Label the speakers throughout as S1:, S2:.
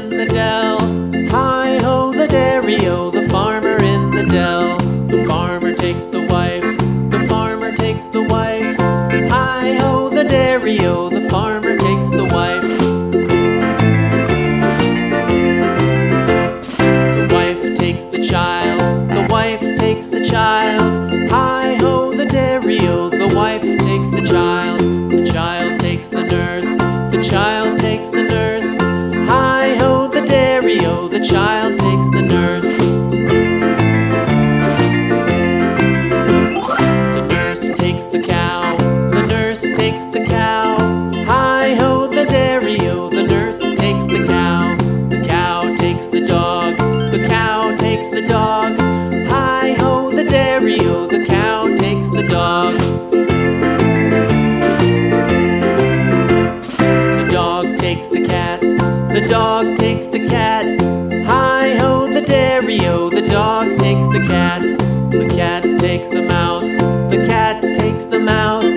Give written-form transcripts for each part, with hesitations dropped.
S1: in the dell. Hi-ho, the dairy-o, the farmer in the dell. The farmer takes the wife, the farmer takes the wife. Hi-ho, the dairy-o, the farmer takes the wife. The wife takes the child, the wife takes the child. Hi-ho, the dairy-o, the wife takes the child. The child takes the nurse, the child takes the nurse. Hi-ho, the dairy-o, the child takes the nurse. The nurse takes the cow, the nurse takes the cow. Hi-ho, the dairy-o, the nurse takes the cow. The cow takes the dog, the cow takes the dog. Hi-ho, the dairy-o, the cow takes the dog. The dog takes the cat, the dog takes the cat. Hi-ho, the dairy-o, the dog takes the cat. The cat takes the mouse, the cat takes the mouse.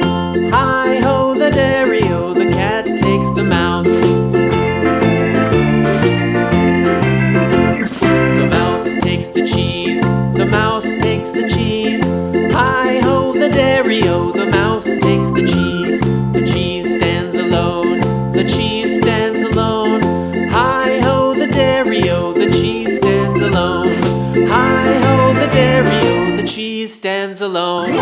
S1: Hi-ho, the dairy-o, the cat takes the mouse. The mouse takes the cheese, the mouse takes the cheese. Hi-ho, the dairy-o, the mouse takes the cheese. The cheese stands alone, the cheese stands alone. Hi-ho, the dairy-o, the cheese stands alone. Hi-ho, the dairy-o, the cheese stands alone.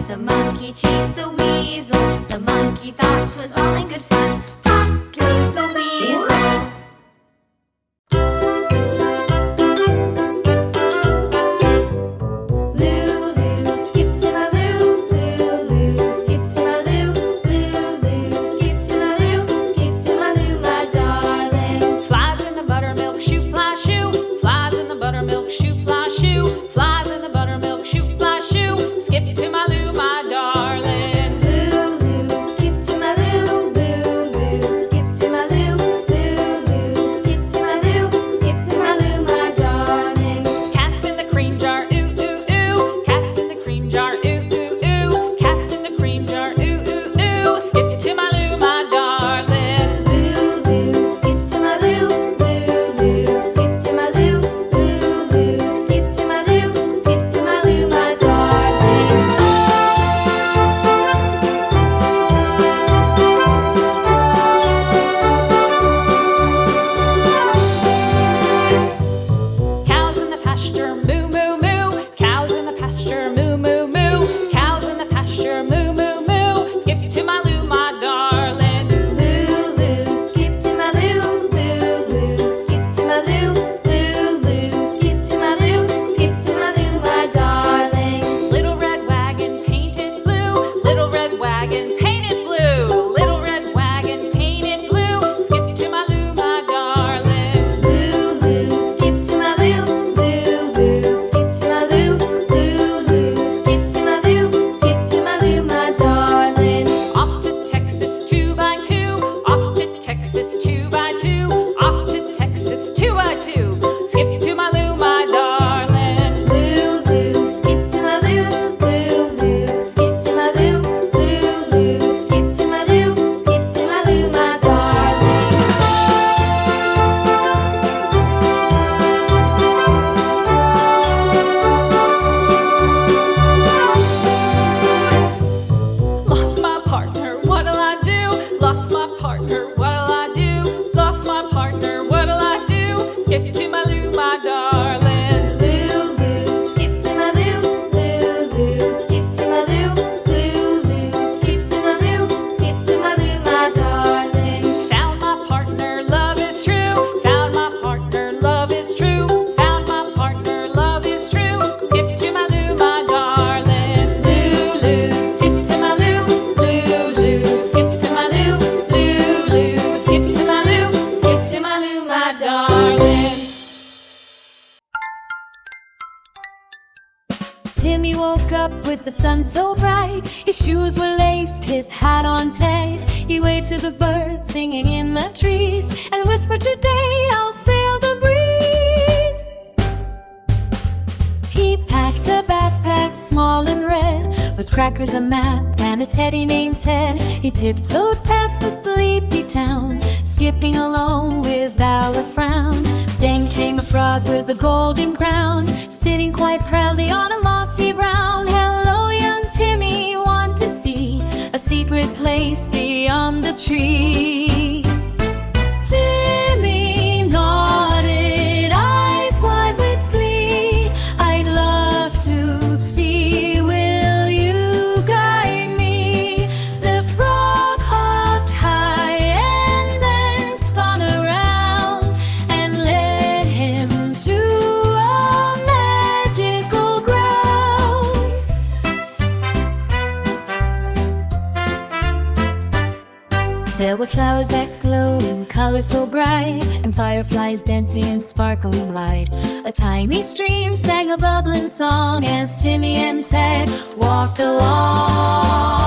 S2: The monkey chased the weasel. The monkey thought 'twas all in good fun. Pop goes the weasel. Lulu, skip to my Lou. Lulu, skip to my Lou. Lulu, skip to my Lou. Skip to my Lou, my darling.
S1: Flies in the buttermilk shoe, fly shoe. Flies in the buttermilk shoe, fly shoe. Flies in the buttermilk shoe, fly shoe. Skip to my Lou, my darling.
S2: Lulu, skip to my Lou. Lulu, skip to my Lou. Lulu, skip to my Lou. Skip to my Lou, my darling.
S1: Cats in the cream jar, ooh, ooh, ooh. Cats in the cream jar, ooh, ooh, ooh. Cats in the cream jar, ooh, ooh, ooh. Skip to my Lou, my darling.
S2: Lulu, skip to my Lou. Lulu, skip to my Lou. Lulu, skip to my Lou. Skip to my Lou, my darling.
S1: Cows in the pasture, moo, moo, moo. Cows in the pasture, moo, moo, moo. Cows in the pasture, moo, moo, moo. Skip to my Lou, my darling.
S2: Lulu, skip to my Lou. Lulu, skip to my Lou. Lulu, skip to my Lou. Skip to my Lou, my darling.
S1: Little red wagon painted blue. Little red wagon painted blue. Little red wagon painted blue. Skip to my Lou, my darling.
S2: Lulu, skip to my Lou. Lulu, skip to my Lou. Lulu, skip to my Lou. Skip to my Lou, my darling.
S1: Off to Texas 2x2. Off to Texas 2x2. Off to Texas 2x2. Skip to my Lou, my darling.
S2: Lulu, skip to my Lou. Lulu, skip to my Lou. Lulu, skip to my Lou. Skip to my Lou, my darling.
S1: Lost my partner, what'll I do? Lost my partner, what'll I do? Lost my partner, what'll I do? Skip to my Lou, my darling.
S2: Lulu, skip to my Lou. Lulu, skip to my Lou. Lulu, skip to my Lou. Skip to my Lou, my darling.
S1: Found my partner, love is true. Found my partner, love is true. Found my partner, love is true. Skip to my Lou, my darling.
S2: Lulu, skip to my Lou. Lulu, skip to my Lou. Lulu, skip to my Lou. Skip to my Lou, my darling.
S3: Timmy woke up with the sun so bright. His shoes were laced, his hat on tight. He waved to the birds singing in the trees and whispered, "Today I'll sail the breeze." He packed a backpack small and red with crackers, a map, and a teddy named Ted. He tiptoed past the sleepy town, skipping along without a frown. Then came a frog with a golden crown, sitting quite proudly on a mossy ground. "Hello, young Timmy, want to see a secret place beyond the tree?" Timmy nodded, eyes wide with glee. "I'd love to see, will you guide me?" The frog hopped high and then spun around and led him to a magical ground. There were flowers that glowed in colors so bright, and fireflies dancing in sparkling light. A tiny stream sang a bubbling song as Timmy and Ted walked along.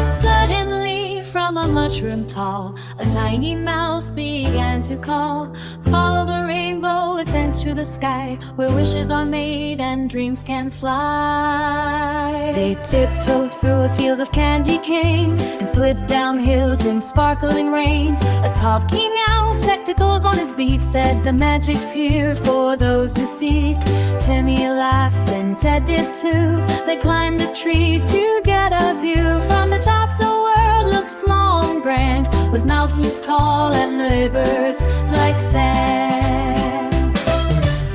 S3: Suddenly, from a mushroom tall, a tiny mouse began to call. "Follow the rainbow, it bends to the sky, where wishes are made and dreams can fly." They tiptoed through a field of candy canes and slid down hills in sparkling rains. A talking owl, spectacles on his beak, said, "The magic's here for those who seek." Timmy laughed and Ted did too. They climbed a tree to get a view. From the top the world looked small and grand, with mountains tall and rivers like sand.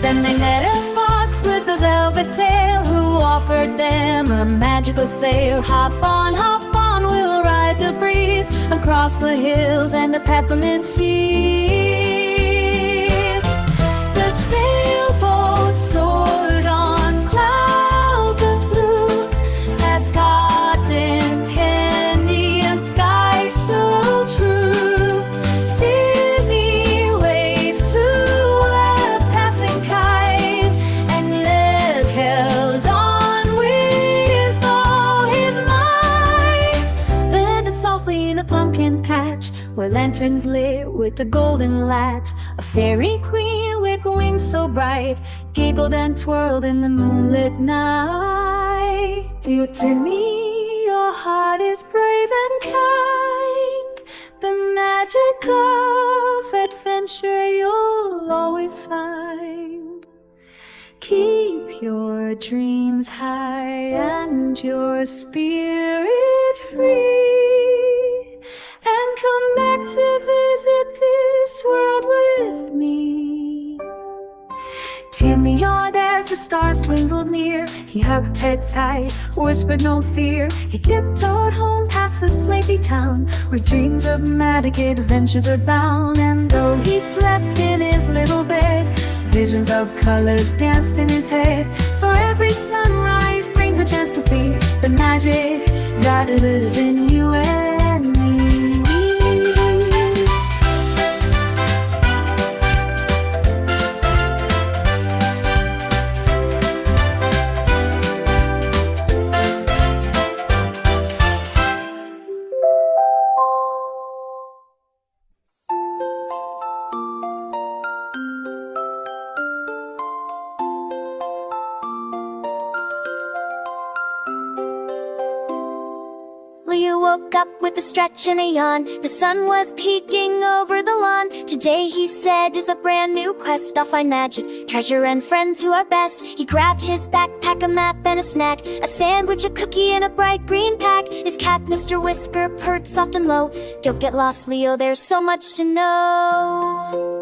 S3: Then they met a fox with a velvet tail, who offered them a magical sail. Hop on, we'll ride the breeze across the hills and the peppermint seas. The sailboat soared on clouds of blue, past cotton candy and sky so true. Timmy waved to a passing kite, and Ned held on with all his might. They landed softly in a pumpkin patch, where lanterns lit with a golden latch. A fairy queen with wings so bright giggled and twirled in the moonlit night. Dear Timmy, your heart is brave and kind. The magic of adventure you'll always find. Keep your dreams high and your spirit free, and come back to visit this world with me. Timmy yawned as the stars twinkled near. He hugged Ted tight, whispered no fear. He tiptoed home past the sleepy town, where dreams of magic adventures are bound. And though he slept in his little bed, visions of colors danced in his head. For every sunrise brings a chance to see the magic that lives in you and me.
S2: Leo woke up with a stretch and a yawn. The sun was peeking over the lawn. Today, he said, is a brand new quest. I'll find magic, treasure, and friends who are best. He grabbed his backpack, a map, and a snack, a sandwich, a cookie, and a bright green pack. His cat, Mr. Whisker, purred soft and low. Don't get lost, Leo, there's so much to know.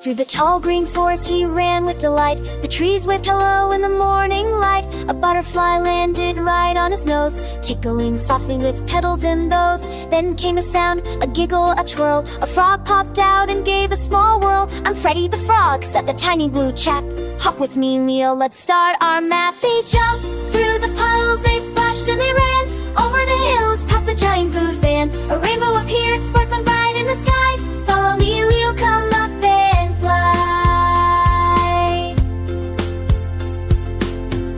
S2: Through the tall green forest he ran with delight. The trees waved hello in the morning light. A butterfly landed right on his nose, tickling softly with petals in those. Then came a sound, a giggle, a twirl. A frog popped out and gave a small whirl. I'm Freddy the Frog, said the tiny blue chap. Hop with me, Leo, let's start our map. They jumped through the puddles, they splashed and they ran over the hills, past the giant food van. A rainbow appeared, sparkling bright in the sky. Follow me, Leo, come up and fly.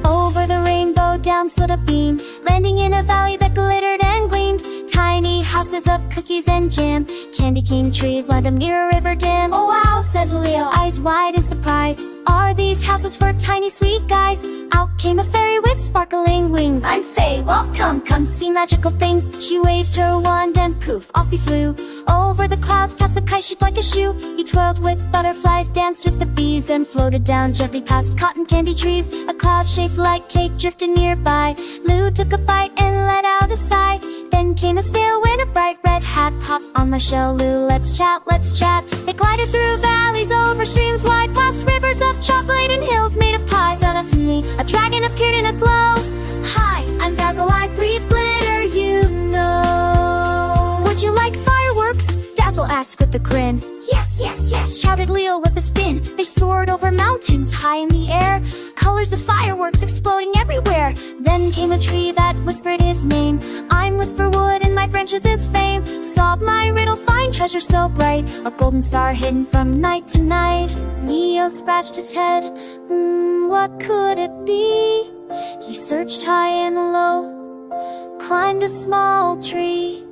S2: Over the rainbow down slid a beam, landing in a valley that glittered and gleamed. Tiny houses of cookies and jam, candy cane trees lined up near a river dam. Oh wow, said Leo, eyes wide in surprise. Are these houses for tiny sweet guys? Out came a fairy with sparkling wings. I'm Faye, welcome, come see magical things. She waved her wand and poof, off he flew. Over the clouds, past the kite shaped like a shoe. He twirled with butterflies, danced with the bees, and floated down gently past cotton candy trees. A cloud shaped like cake drifted nearby. Lou took a bite and let out a sigh. Then came a snail in a bright red hat. Hop on my shell, Lou, let's chat, let's chat. They glided through valleys, over streams wide, past rivers of chocolate and hills made of pie. Suddenly, a dragon appeared in a glow. Hi, I'm Dazzle, I breathe glitter, you know. Would you like fireworks? Dazzle asked with a grin. Yes, yes, yes, shouted Leo with a spin. They soared over mountains high in the air, colors of fireworks exploding everywhere. Then came a tree that whispered his name. I'm Whisperwood and my branches is fame. Solve my riddle, find treasure so bright, a golden star hidden from night to night. Leo scratched his head. What could it be? He searched high and low, climbed a small tree.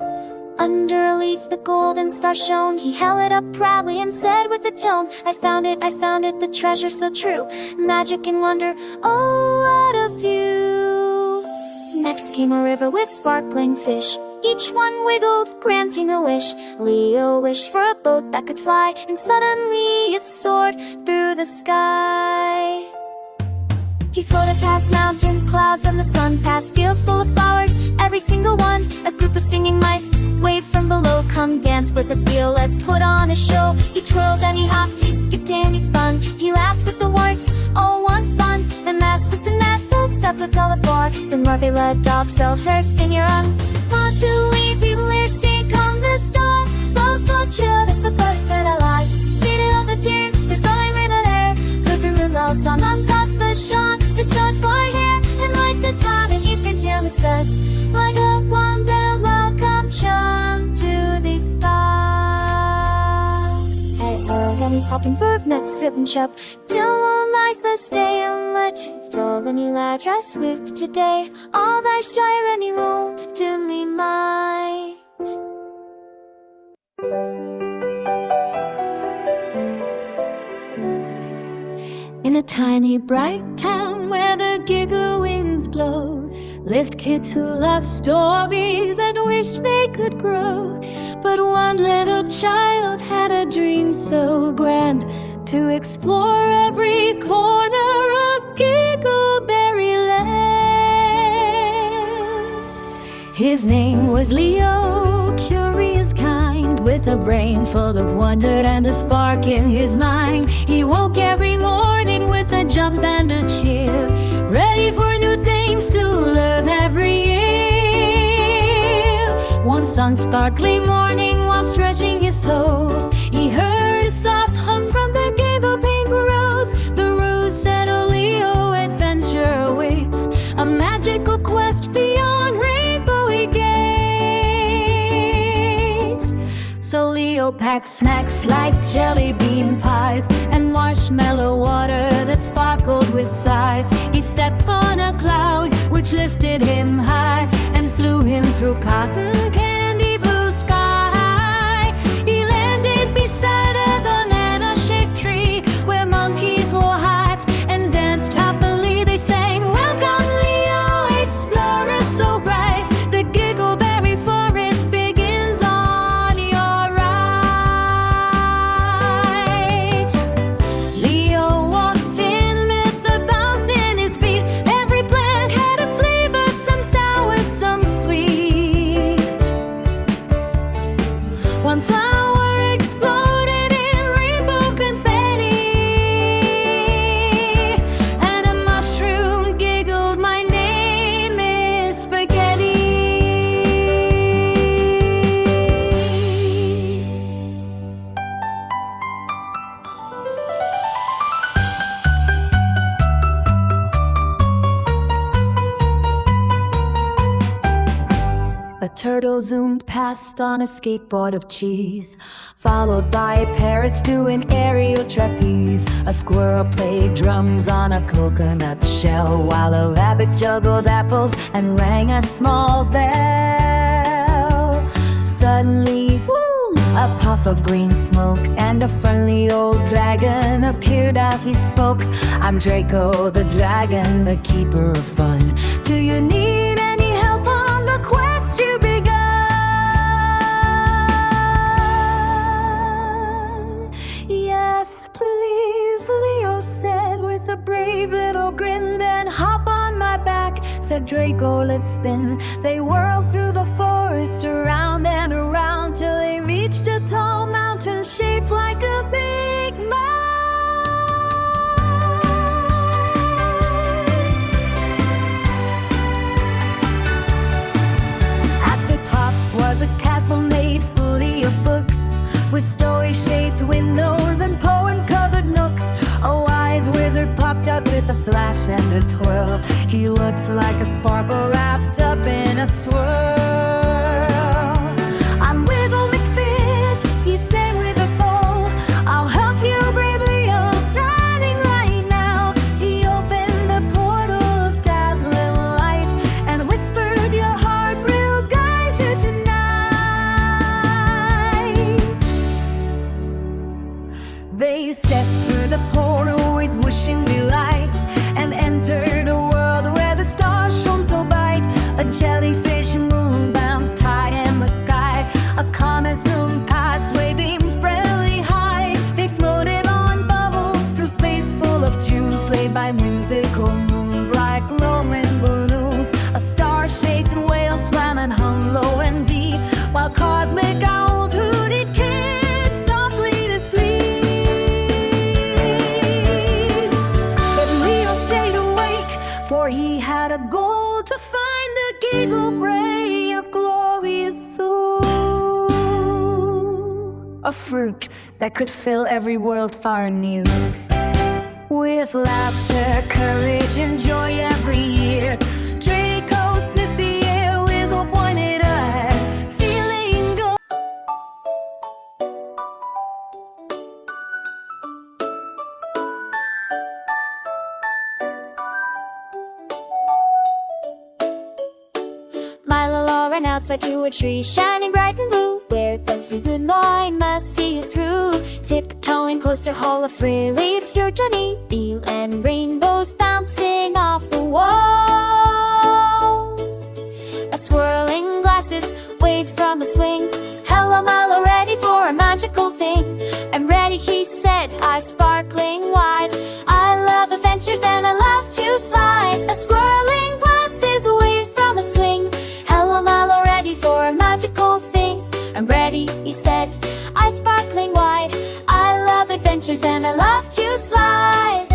S2: Under a leaf the golden star shone. He held it up proudly and said with a tone, I found it, the treasure so true. Magic and wonder, oh, what a view. Next came a river with sparkling fish. Each one wiggled, granting a wish. Leo wished for a boat that could fly, and suddenly it soared through the sky. He floated past mountains, clouds, and the sun, past fields full of flowers, every single one. A group of singing mice waved from below. Come dance with us, Leo, let's put on a show. He twirled and he hopped, he skipped and he spun. He laughed with the warts, all one fun. The mask with the net, those stars up with all the four. The more they let dog so hurts in your arm. Want to leave you where stick on the store. Close the chill with the book that I lost. Seated on the seat, there's only little there. Hooper will lost on past the shot. The shot for here, and like the time, and you can tell it's us. Like a one that welcome chum to the fire. Hey, and he's hopping for nuts, strip and chop. Till nice, let's stay and let you've told the new address with today. All thy shy and you won't do me might.
S3: In a tiny bright town where the giggle winds blow, lived kids who loved stories and wished they could grow. But one little child had a dream so grand, to explore every corner of Giggleberry Land. His name was Leo, curious kind, with a brain full of wonder and a spark in his mind. He woke every morning with a jump and a cheer, ready for new things to learn every year. One sun-sparkly morning, while stretching his toes, he heard a soft hum from the gable pink rose. The rose said, "Oh Leo, adventure awaits, a magical quest beyond rainbowy gates." So Leo packed snacks like jelly bean pies and marshmallow water that sparkled with sighs. He stepped on a cloud which lifted him high and flew him through cotton candy blue sky. He landed beside a banana-shaped tree where monkeys wore hats and danced happily. They sang, "Welcome Leo, explorer so bright. The Giggleberry forest begins on your right." Leo walked in with the bounce in his feet. Every plant had a flavor, some sour, some sweet. One flower exploded in rainbow confetti, and a mushroom giggled, "My name is Spaghetti." A turtle zoomed past on a skateboard of cheese, followed by parrots doing aerial trapeze. A squirrel played drums on a coconut shell, while a rabbit juggled apples and rang a small bell. Suddenly, boom! A puff of green smoke and a friendly old dragon appeared as he spoke. "I'm Draco the dragon, the keeper of fun. Do you need any help on the quest you begun?" "Yes, please," Leo said with a brave little grin. "Then hop on my back," said Draco, "let's spin." They whirled through the forest, around and around, till they reached a tall mountain shaped like a big mouth. At the top was a castle made fully of books, with story-shaped windows and poem-covered nooks. A wise wizard popped out with a flash and a twirl. He looked like a sparkle wrapped up in a swirl. "I'm Wizzle McFizz," he said with a bowl. "I'll help you brave Leo, starting right now." He opened the portal of dazzling light and whispered, "Your heart will guide you tonight." They stepped through the portal with wishing delight and entered a world where the stars shone so bright. A jellyfish moon bounced high
S4: giggle, ray of glorious soul. A fruit that could fill every world far and near, with laughter, courage, and joy every year. Draco sniffed the air, Weasel pointed ahead, feeling good.
S2: Milo ran outside to a tree, shining bright and blue, where the good line must see you through. Tiptoeing closer, Hall of freely through Johnny Deal, and rainbows bouncing off the walls. A swirling glasses waved from a swing. Hello, Milo, ready for a magical thing? I'm ready, he said, eyes sparkling wide. I love adventures and I love to slide. A swirling glasses waved from a swing. Hello, Milo, ready for a magical thing? I'm ready, he said, eyes sparkling wide. I love adventures and I love to slide.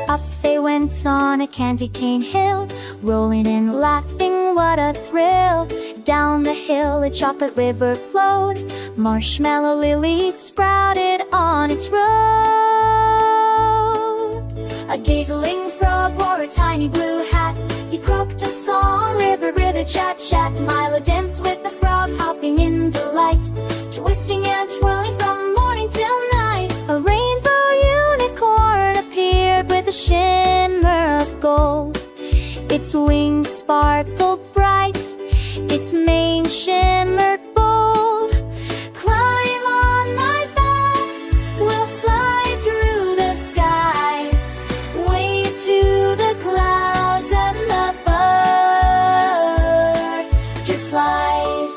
S2: Up they went on a candy cane hill, rolling and laughing, what a thrill. Down the hill a chocolate river flowed, marshmallow lilies sprouted on its road. A giggling frog wore a tiny blue hat. He croaked a song, river, river, chat, chat. Milo danced with the frog, hopping in delight, twisting and twirling from morning till night. A rainbow unicorn appeared with a shimmer of gold. Its wings sparkled bright, its mane shimmered bold. Climb on my back, we'll fly through the skies. Wave to the clouds and the butterflies.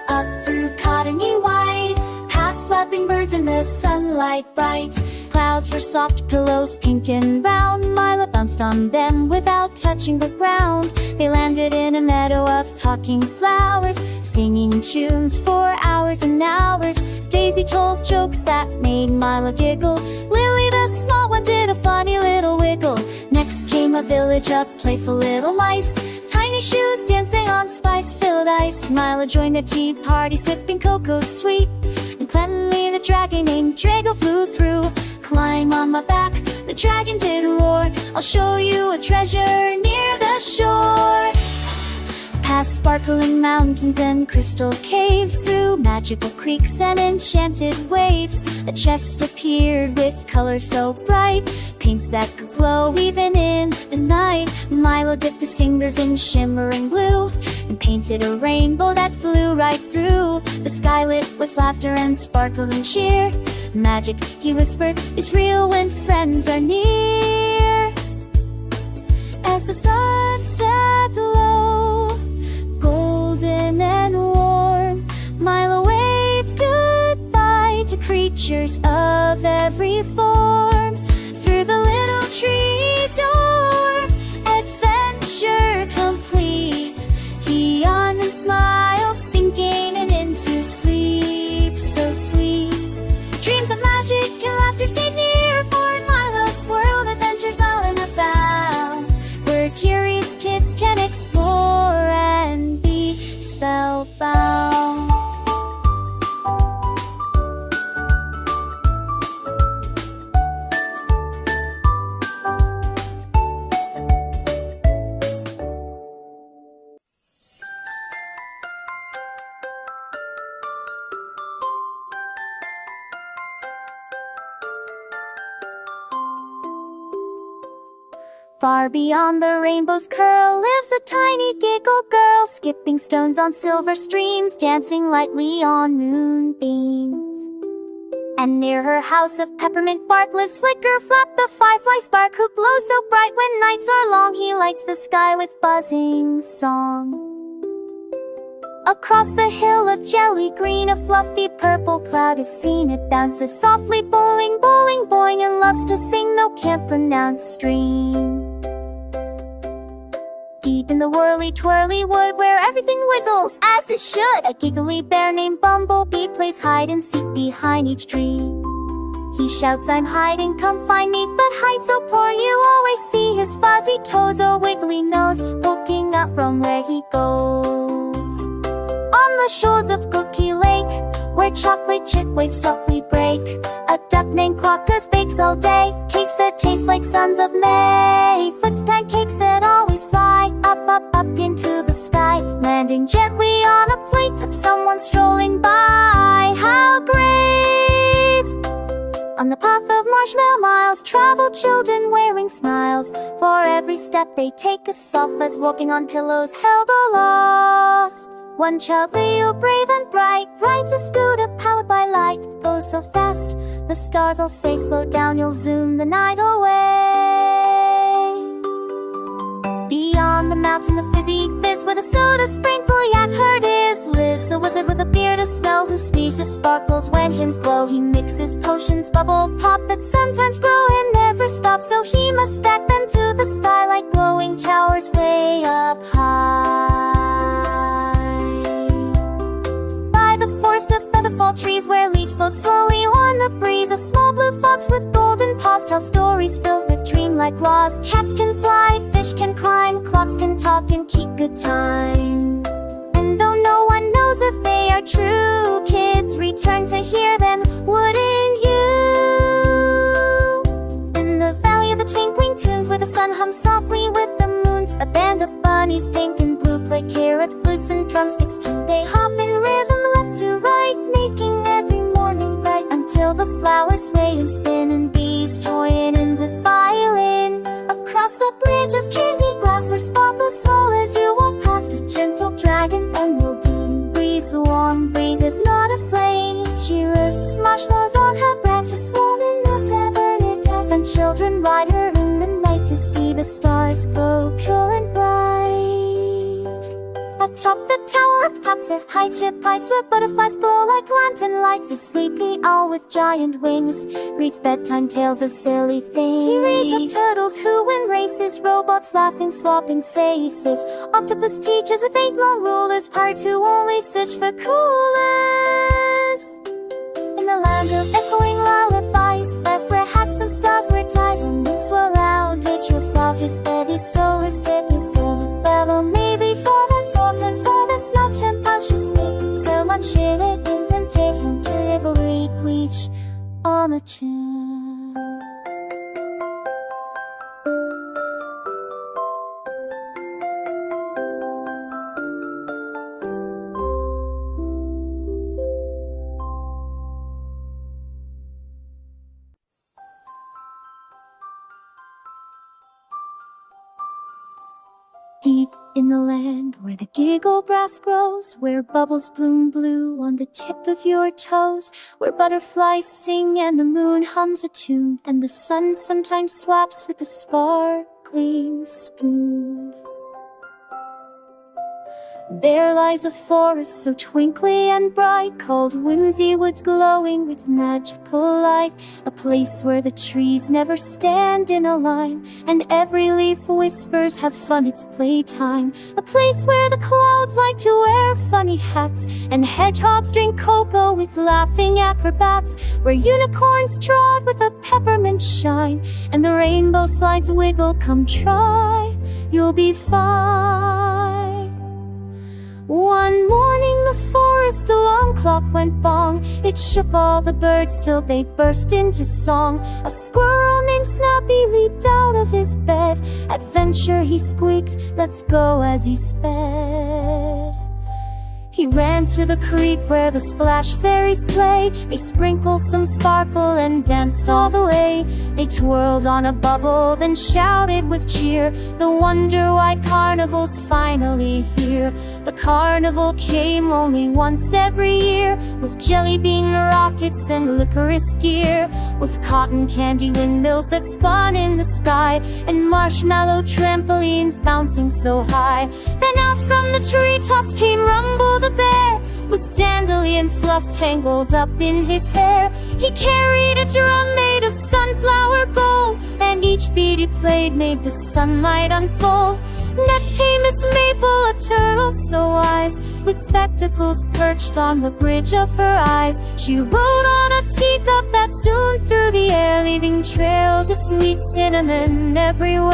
S2: Up through cottony wide, past flapping birds in the sunlight bright. Clouds were soft pillows, pink and brown. Milo bounced on them without touching the ground. They landed in a meadow of talking flowers, singing tunes for hours and hours. Daisy told jokes that made Milo giggle. Lily, the small one, did a funny little wiggle. Next came a village of playful little mice, tiny shoes dancing on spice-filled ice. Milo joined a tea party, sipping cocoa sweet, and Clemmy the dragon named Drago flew through. Climb on my back, the dragon did roar. I'll show you a treasure near the shore. Past sparkling mountains and crystal caves, through magical creeks and enchanted waves. A chest appeared with colors so bright, paints that could glow even in the night. Milo dipped his fingers in shimmering blue and painted a rainbow that flew right through the sky, lit with laughter and sparkling cheer. Magic, he whispered, is real when friends are near. As the sun set low, golden and warm, Milo waved goodbye to creatures of every form. Through the little tree door, adventure complete, he yawned and smiled, sinking into sleep so sweet. Dreams of magic and laughter stayed near, for in Milo's world adventures all in abound, where curious kids can explore and be spellbound. Far beyond the rainbow's curl lives a tiny giggle girl, skipping stones on silver streams, dancing lightly on moonbeams. And near her house of peppermint bark lives Flicker Flap, the firefly spark, who glows so bright when nights are long. He lights the sky with buzzing song. Across the hill of jelly green, a fluffy purple cloud is seen. It bounces softly, bowling, bowling, boing, and loves to sing, though can't pronounce stream. Deep in the whirly-twirly wood where everything wiggles as it should, a giggly bear named Bumblebee plays hide-and-seek behind each tree. He shouts, "I'm hiding, come find me," but hide so poor you always see his fuzzy toes or wiggly nose poking out from where he goes. On the shores of Cookie Lake, where chocolate chip waves softly break, a duck named Quackers bakes all day, cakes that taste like sons of May. Flips pancakes that always fly up, up, up into the sky, landing gently on a plate of someone strolling by. How great! On the path of marshmallow miles travel children wearing smiles. For every step they take as soft as walking on pillows held aloft. One child, Leo, brave and bright, rides a scooter powered by light. Goes so fast, the stars all say, "Slow down, you'll zoom the night away." Beyond the mountain of fizzy fizz, where the soda sprinkle yak herd is, lives a wizard with a beard of snow who sneezes sparkles when winds blow. He mixes potions bubble pop that sometimes grow and never stop, so he must stack them to the sky like glowing towers way up high. By the forest of featherfall trees where leaves float slowly on the breeze, a small blue fox with golden paws tells stories filled with dreamlike laws. Cats can fly, fish can climb, clocks can talk and keep good time. And though no one knows if they are true, kids return to hear them, wouldn't you? In the valley of the twinkling tunes, where the sun hums softly with the moons, a band of bunnies pink and blue play carrot flutes and drumsticks too. They hop in rhythm left to right, making every morning bright, until the flowers sway and spin and bees join in with violin. Across the bridge of candy glass where sparkles fall as you walk past, a gentle dragon emeraldine breathes warm breezes, not a flame. She roasts marshmallows on her back, just warm enough ever to death, and children ride her in the night to see the stars glow pure and bright. Atop the tower of pops, a high chip pipes where butterflies blow like lantern lights. A sleepy owl with giant wings reads bedtime tales of silly things. He raised up turtles who win races, robots laughing, swapping faces, octopus teachers with 8 long rulers, pirates who only search for coolers. In the land of echoing lullabies, where hats and stars wear ties and nymphs were round, a true flock whose steady solar set is fellow maybe for them sorghums for the snot and consciously. So much in it in them take him to every reach on a tune. Deep in the land where the giggle grass grows, where bubbles bloom blue on the tip of your toes, where butterflies sing and the moon hums a tune, and the sun sometimes swaps with a sparkling spoon. There lies a forest so twinkly and bright, called Whimsy Woods, glowing with magical light. A place where the trees never stand in a line, and every leaf whispers, "Have fun, it's playtime." A place where the clouds like to wear funny hats, and hedgehogs drink cocoa with laughing acrobats. Where unicorns trot with a peppermint shine, and the rainbow slides wiggle, come try, you'll be fine. One morning the forest alarm clock went bong. It shook all the birds till they burst into song. A squirrel named Snappy leaped out of his bed. "Adventure," he squeaked, "let's go," as he sped. He ran to the creek where the splash fairies play. They sprinkled some sparkle and danced all the way. They twirled on a bubble, then shouted with cheer, "The wonder-white carnival's finally here." The carnival came only once every year, with jelly bean rockets and licorice gear, with cotton candy windmills that spun in the sky, and marshmallow trampolines bouncing so high. Then out from the treetops came Rumble the bear, with dandelion fluff tangled up in his hair. He carried a drum made of sunflower gold, and each beat he played made the sunlight unfold. Next came
S3: Miss Maple, a turtle so wise, with spectacles perched on the bridge of her eyes. She rode on a teacup that zoomed through the air, leaving trails of sweet cinnamon everywhere.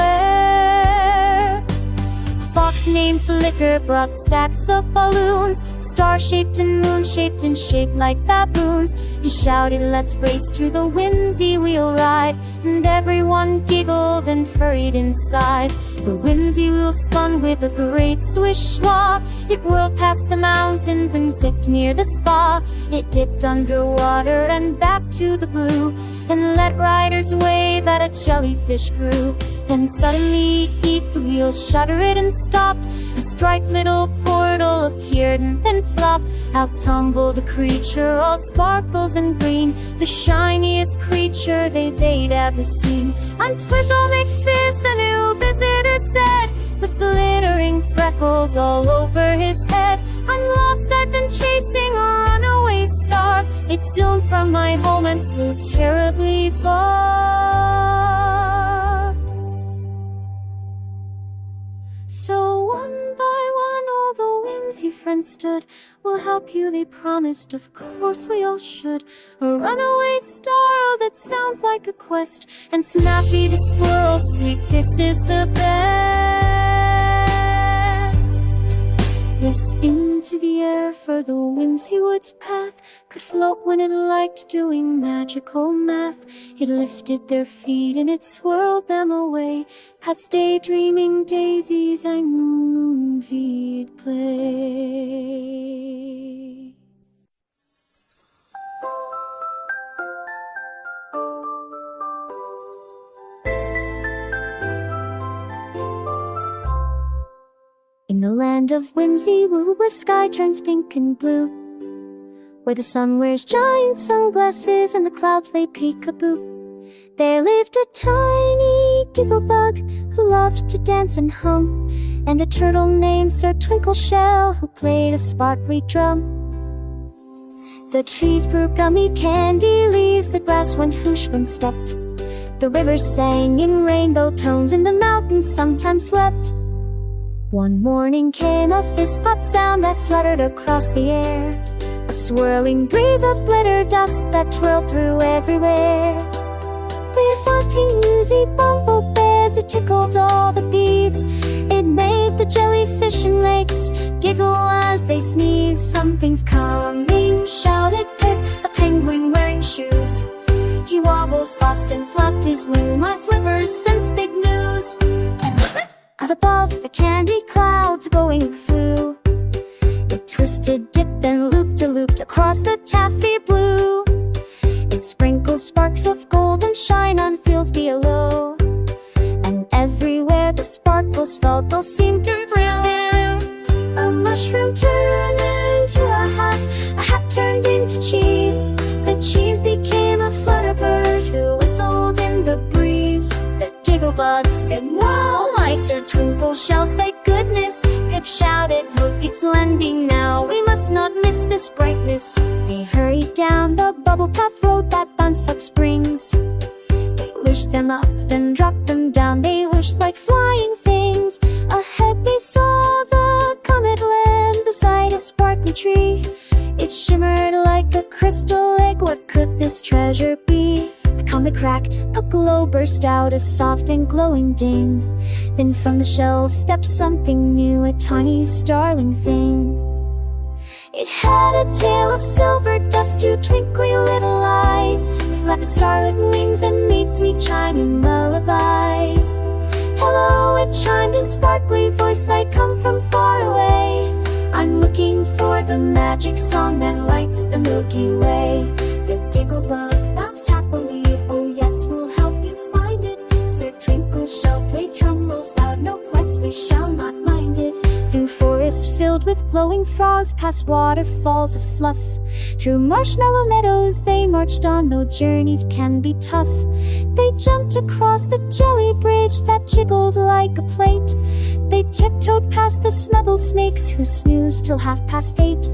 S3: Fox named Flicker brought stacks of balloons, star-shaped and moon-shaped and shaped like baboons. He shouted, "Let's race to the whimsy wheel ride," and everyone giggled and hurried inside. The whimsy wheel spun with a great swish-swash. It whirled past the mountains and zipped near the spa. It dipped underwater and back to the blue, and let riders wave at a jellyfish grew. Then suddenly, beep, the wheel shuddered and stopped. A striped little portal appeared, and then plop, out tumbled a creature all sparkles and green, the shiniest creature they'd ever seen. "I'm Twizzle McFizz," the new visitor said, with glittering freckles all over his head. "I'm lost, I've been chasing a runaway star. It zoomed from my home and flew terribly far." So one by one all the whimsy friends stood. "We'll help you," they promised, "of course we all should." A runaway star, oh, that sounds like a quest. And Snappy the squirrel squeaked, "This is the best." Yes, into the air for the whimsy woods path, could float when it liked doing magical math. It lifted their feet and it swirled them away, past daydreaming daisies and moonvied play. In the land of whimsy woo, where the sky turns pink and blue, where the sun wears giant sunglasses and the clouds play peekaboo, there lived a tiny giggle bug who loved to dance and hum, and a turtle named Sir Twinkleshell who played a sparkly drum. The trees grew gummy candy leaves, the grass went whoosh when stepped, the rivers sang in rainbow tones, and the mountains sometimes slept. One morning came a fist-pop sound that fluttered across the air, a swirling breeze of glitter dust that twirled through everywhere. With farting newsy bumble bears, it tickled all the bees. It made the jellyfish and lakes giggle as they sneeze. "Something's coming," shouted Pip, a penguin wearing shoes. He wobbled fast and flapped his wings. "My flippers sense big news." Out above the candy clouds going flew. It twisted, dipped, and looped-a-looped across the taffy blue. It sprinkled sparks of golden shine on fields below, and everywhere the sparkles fell, those seemed to brim. A mushroom turned into a hat turned into cheese. The cheese became a flutterbird who whistled in the breeze. The gigglebug said, "Wow, my Sir Twinkleshell, say goodness." Pip shouted, "Look, it's landing now, we must not miss this brightness." They hurried down the bubble path road that bounced up springs. They wished them up, then dropped them down. They wished like flying things. Ahead they saw the comet land beside a sparkly tree. It shimmered like a crystal lake. What could this treasure be? The comet cracked, a glow burst out, a soft and glowing ding. Then from the shell stepped something new, a tiny starling thing. It had a tail of silver dust, two twinkly little eyes, flapped starlit wings and made sweet chiming lullabies. "Hello," it chimed in sparkly voice, "I come from far away. I'm looking for the magic song that lights the Milky Way." The gigglebug bounced happily, "Oh yes, we'll help you find it." Sir Twinkleshell played drum rolls loud, "No quest, we shall not mind it." Through forests filled with glowing frogs, past waterfalls of fluff, through marshmallow meadows they marched on. No journeys can be tough. They jumped across the jelly bridge that jiggled like a plate. They tiptoed past the snubble snakes who snoozed till 8:30.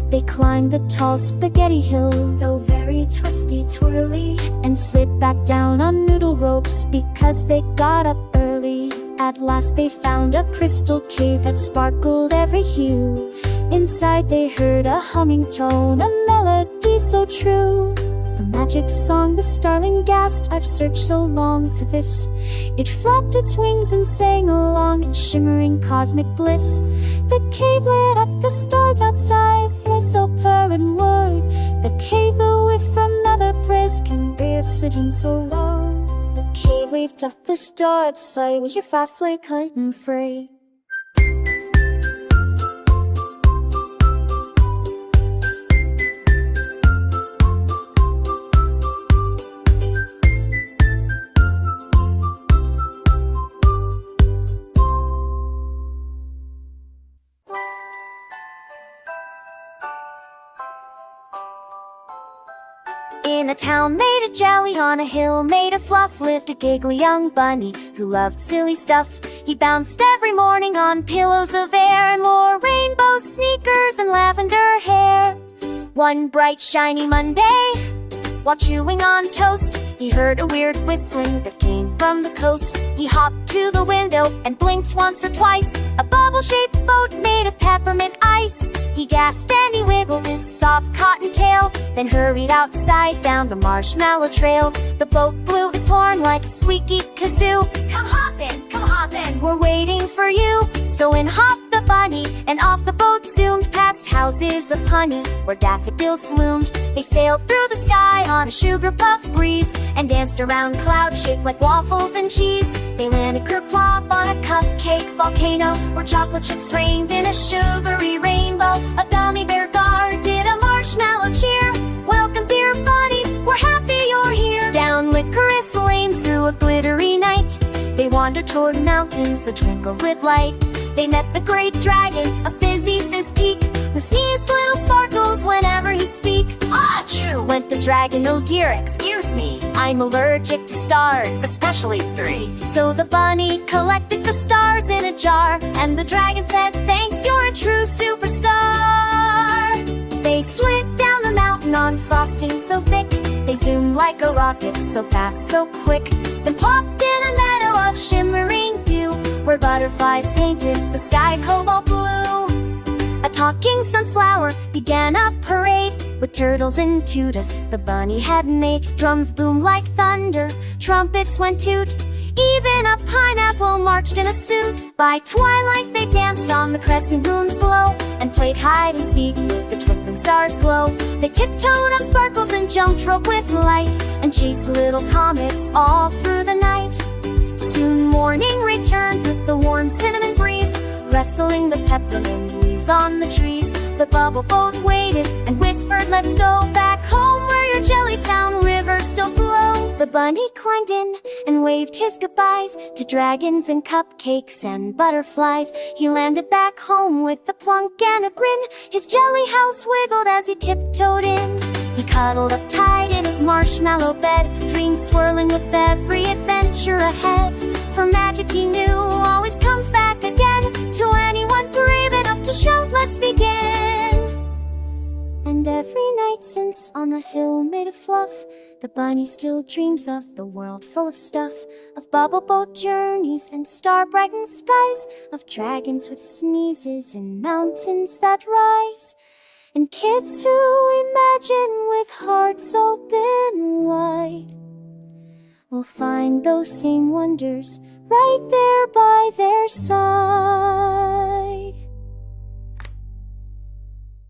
S3: They climbed the tall spaghetti hill, though very twisty twirly, and slid back down on noodle ropes because they got up early.
S2: At last they found a crystal cave that sparkled every hue. Inside they heard a humming tone, a melody so true. A magic song, the starling gasped, I've searched so long for this. It flapped its wings and sang along in shimmering cosmic bliss. The cave lit up the stars outside, so purr and word. The cave, the whiff from other praise can bear sitting so long. The cave waved up the star outside with your fat flake hunt and fray. In a town made of jelly, on a hill made of fluff, lived a giggly young bunny who loved silly stuff. He bounced every morning on pillows of air and wore rainbow sneakers and lavender hair. One bright shiny Monday, while chewing on toast, he heard a weird whistling that came from the coast. He hopped to the window and blinked once or twice. A bubble-shaped boat made of peppermint ice. He gasped and he wiggled his soft cotton tail, then hurried outside down the marshmallow trail. The boat blew its horn like a squeaky kazoo. Come hop in, we're waiting for you. So in hopped the bunny, and off the boat zoomed past houses of honey where daffodils bloomed. They sailed through the sky on a sugar puff breeze and danced around clouds shaped like waffles and cheese. They landed kerplop on a cupcake volcano where chocolate chips rained in a sugary rainbow. A gummy bear guarded a marshmallow cheer. Welcome, dear bunny, we're happy you're here. Down licorice lanes through a glittery night, they wandered toward mountains that twinkled with light. They met the great dragon, a fizzy fizz peak, who sneezed little sparkles whenever he'd speak. Ah, true, went the dragon, oh dear, excuse me, I'm allergic to stars, especially 3. So the bunny collected the stars in a jar, and the dragon said, thanks, you're a true superstar. They slid down the mountain on frosting so thick, they zoomed like a rocket, so fast, so quick, then plopped in a meadow of shimmering dew, where butterflies painted the sky cobalt blue. A talking sunflower began a parade with turtles and tutus the bunny had made. Drums boomed like thunder, trumpets went toot, even a pineapple marched in a suit. By twilight they danced on the crescent moon's glow and played hide and seek with the twinkling stars glow. They tiptoed on sparkles and jumped rope with light and chased little comets all through the night. Soon morning returned with the warm cinnamon breeze, rustling the peppermint leaves on the trees. The bubble boat waited and whispered, let's go back home where your jelly town rivers still flow. The bunny climbed in and waved his goodbyes to dragons and cupcakes and butterflies. He landed back home with a plunk and a grin. His jelly house wiggled as he tiptoed in. He cuddled up tight in his marshmallow bed, dreams swirling with every adventure ahead. For magic he knew always comes back again to anyone brave enough to shout, let's begin. And every night since on a hill made of fluff, the bunny still dreams of the world full of stuff, of bubble boat journeys and star-brightened skies, of dragons with sneezes and mountains that rise, and kids who imagine with hearts open wide will find those same wonders right there by their side.